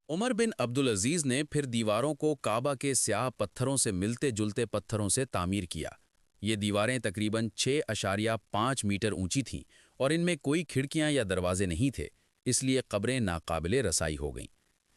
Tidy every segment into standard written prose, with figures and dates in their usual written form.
عمر بن عبدالعزیز نے پھر دیواروں کو کعبہ کے سیاہ پتھروں سے ملتے جلتے پتھروں سے تعمیر کیا۔ یہ دیواریں تقریباً 6.5 میٹر اونچی تھیں اور ان میں کوئی کھڑکیاں یا دروازے نہیں تھے، اس لیے قبریں ناقابل رسائی ہو گئیں۔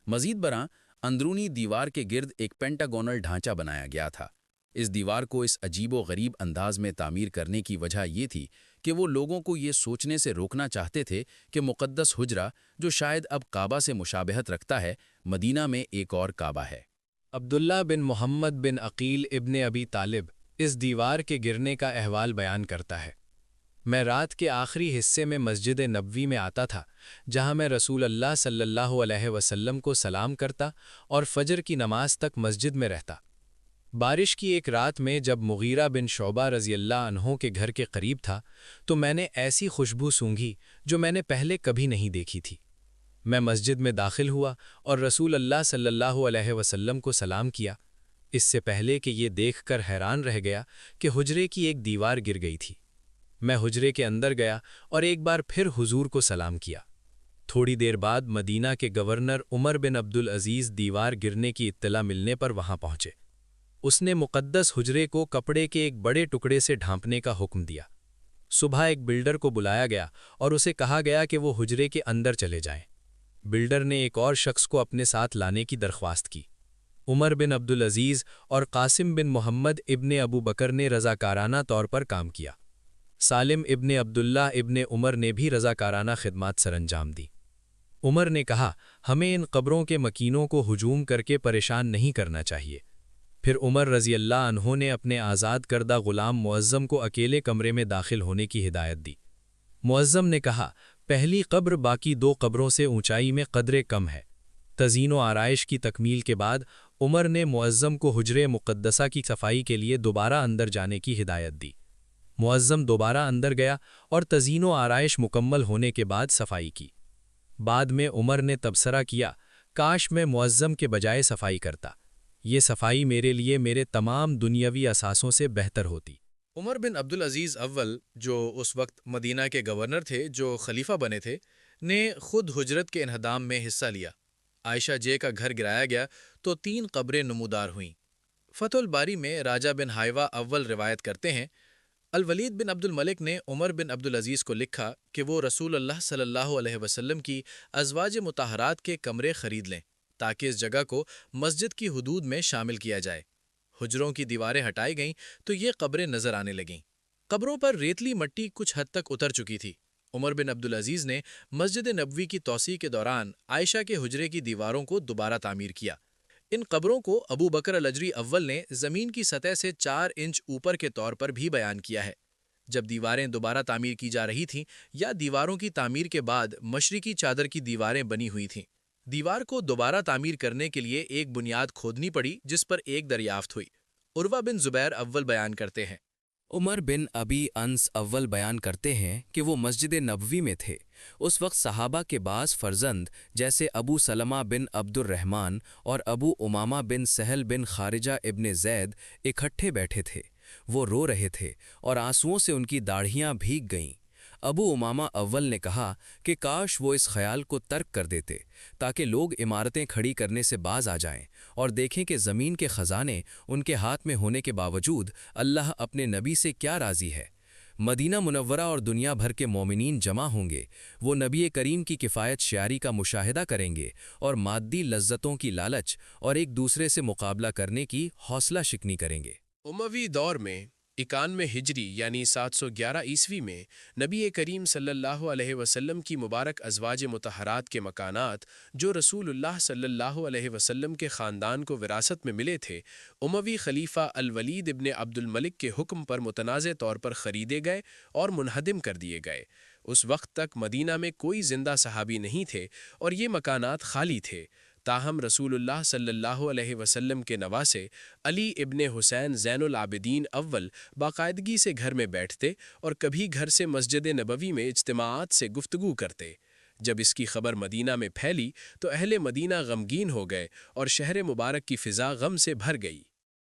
مزید برآں، اندرونی دیوار کے گرد ایک پینٹاگونل ڈھانچہ بنایا گیا تھا۔ اس دیوار کو اس عجیب و غریب انداز میں تعمیر کرنے کی وجہ یہ تھی کہ وہ لوگوں کو یہ سوچنے سے روکنا چاہتے تھے کہ مقدس حجرہ، جو شاید اب کعبہ سے مشابہت رکھتا ہے، مدینہ میں ایک اور کعبہ ہے۔ عبداللہ بن محمد بن عقیل ابن ابی طالب اس دیوار کے گرنے کا احوال بیان کرتا ہے۔ میں رات کے آخری حصے میں مسجد نبوی میں آتا تھا، جہاں میں رسول اللہ صلی اللہ علیہ وسلم کو سلام کرتا اور فجر کی نماز تک مسجد میں رہتا۔ بارش کی ایک رات میں جب مغیرہ بن شعبہ رضی اللہ عنہ کے گھر کے قریب تھا تو میں نے ایسی خوشبو سونگھی جو میں نے پہلے کبھی نہیں دیکھی تھی۔ میں مسجد میں داخل ہوا اور رسول اللہ صلی اللہ علیہ وسلم کو سلام کیا، اس سے پہلے کہ یہ دیکھ کر حیران رہ گیا کہ حجرے کی ایک دیوار گر گئی تھی۔ میں حجرے کے اندر گیا اور ایک بار پھر حضور کو سلام کیا۔ تھوڑی دیر بعد مدینہ کے گورنر عمر بن عبدالعزیز دیوار گرنے کی اطلاع ملنے پر وہاں پہنچے۔ اس نے مقدس حجرے کو کپڑے کے ایک بڑے ٹکڑے سے ڈھانپنے کا حکم دیا۔ صبح ایک بلڈر کو بلایا گیا اور اسے کہا گیا کہ وہ حجرے کے اندر چلے جائیں۔ بلڈر نے ایک اور شخص کو اپنے ساتھ لانے کی درخواست کی۔ عمر بن عبدالعزیز اور قاسم بن محمد ابن ابو بکر نے رضاکارانہ طور پر کام کیا۔ سالم ابن عبداللہ ابن عمر نے بھی رضاکارانہ خدمات سر انجام دی۔ عمر نے کہا، ہمیں ان قبروں کے مکینوں کو ہجوم کر کے پریشان نہیں کرنا چاہیے۔ پھر عمر رضی اللہ عنہ نے اپنے آزاد کردہ غلام معظم کو اکیلے کمرے میں داخل ہونے کی ہدایت دی۔ معظم نے کہا، پہلی قبر باقی دو قبروں سے اونچائی میں قدرے کم ہے۔ تزئین و آرائش کی تکمیل کے بعد عمر نے معظم کو حجرے مقدسہ کی صفائی کے لیے دوبارہ اندر جانے کی ہدایت دی۔ معظم دوبارہ اندر گیا اور تزئین و آرائش مکمل ہونے کے بعد صفائی کی۔ بعد میں عمر نے تبصرہ کیا، کاش میں معظم کے بجائے صفائی کرتا، یہ صفائی میرے لیے میرے تمام دنیاوی اثاثوں سے بہتر ہوتی۔ عمر بن عبدالعزیز اول، جو اس وقت مدینہ کے گورنر تھے، جو خلیفہ بنے تھے، نے خود حجرت کے انہدام میں حصہ لیا۔ عائشہ جے کا گھر گرایا گیا تو 3 قبریں نمودار ہوئیں۔ فتح الباری میں راجہ بن حائوہ اول روایت کرتے ہیں، الولید بن عبد الملک نے عمر بن عبدالعزیز کو لکھا کہ وہ رسول اللہ صلی اللہ علیہ وسلم کی ازواج مطہرات کے کمرے خرید لیں تاکہ اس جگہ کو مسجد کی حدود میں شامل کیا جائے۔ حجروں کی دیواریں ہٹائی گئیں تو یہ قبریں نظر آنے لگیں۔ قبروں پر ریتلی مٹی کچھ حد تک اتر چکی تھی۔ عمر بن عبدالعزیز نے مسجد نبوی کی توسیع کے دوران عائشہ کے حجرے کی دیواروں کو دوبارہ تعمیر کیا۔ ان قبروں کو ابو بکر الجری اول نے زمین کی سطح سے 4 انچ اوپر کے طور پر بھی بیان کیا ہے۔ جب دیواریں دوبارہ تعمیر کی جا رہی تھیں یا دیواروں کی تعمیر کے بعد مشرقی چادر کی دیواریں بنی ہوئی تھیں، دیوار کو دوبارہ تعمیر کرنے کے لیے ایک بنیاد کھودنی پڑی جس پر ایک دریافت ہوئی۔ عروہ بن زبیر اول بیان کرتے ہیں، عمر بن ابی انس اول بیان کرتے ہیں کہ وہ مسجد نبوی میں تھے۔ اس وقت صحابہ کے بعض فرزند جیسے ابو سلمہ بن عبد الرحمن اور ابو امامہ بن سہل بن خارجہ ابن زید اکٹھے بیٹھے تھے۔ وہ رو رہے تھے اور آنسوؤں سے ان کی داڑھیاں بھیگ گئیں۔ ابو امامہ اول نے کہا کہ کاش وہ اس خیال کو ترک کر دیتے تاکہ لوگ عمارتیں کھڑی کرنے سے باز آ جائیں اور دیکھیں کہ زمین کے خزانے ان کے ہاتھ میں ہونے کے باوجود اللہ اپنے نبی سے کیا راضی ہے۔ مدینہ منورہ اور دنیا بھر کے مومنین جمع ہوں گے، وہ نبی کریم کی کفایت شیاری کا مشاہدہ کریں گے اور مادی لذتوں کی لالچ اور ایک دوسرے سے مقابلہ کرنے کی حوصلہ شکنی کریں گے۔ اموی دور میں 91 ہجری یعنی 711 عیسوی میں نبی کریم صلی اللہ علیہ وسلم کی مبارک ازواج مطہرات کے مکانات جو رسول اللہ صلی اللہ علیہ وسلم کے خاندان کو وراثت میں ملے تھے، اموی خلیفہ الولید ابن عبد الملک کے حکم پر متنازع طور پر خریدے گئے اور منہدم کر دیے گئے۔ اس وقت تک مدینہ میں کوئی زندہ صحابی نہیں تھے اور یہ مکانات خالی تھے، تاہم رسول اللہ صلی اللہ علیہ وسلم کے نواسے علی ابن حسین زین العابدین اول باقاعدگی سے گھر میں بیٹھتے اور کبھی گھر سے مسجد نبوی میں اجتماعات سے گفتگو کرتے۔ جب اس کی خبر مدینہ میں پھیلی تو اہل مدینہ غمگین ہو گئے اور شہر مبارک کی فضا غم سے بھر گئی۔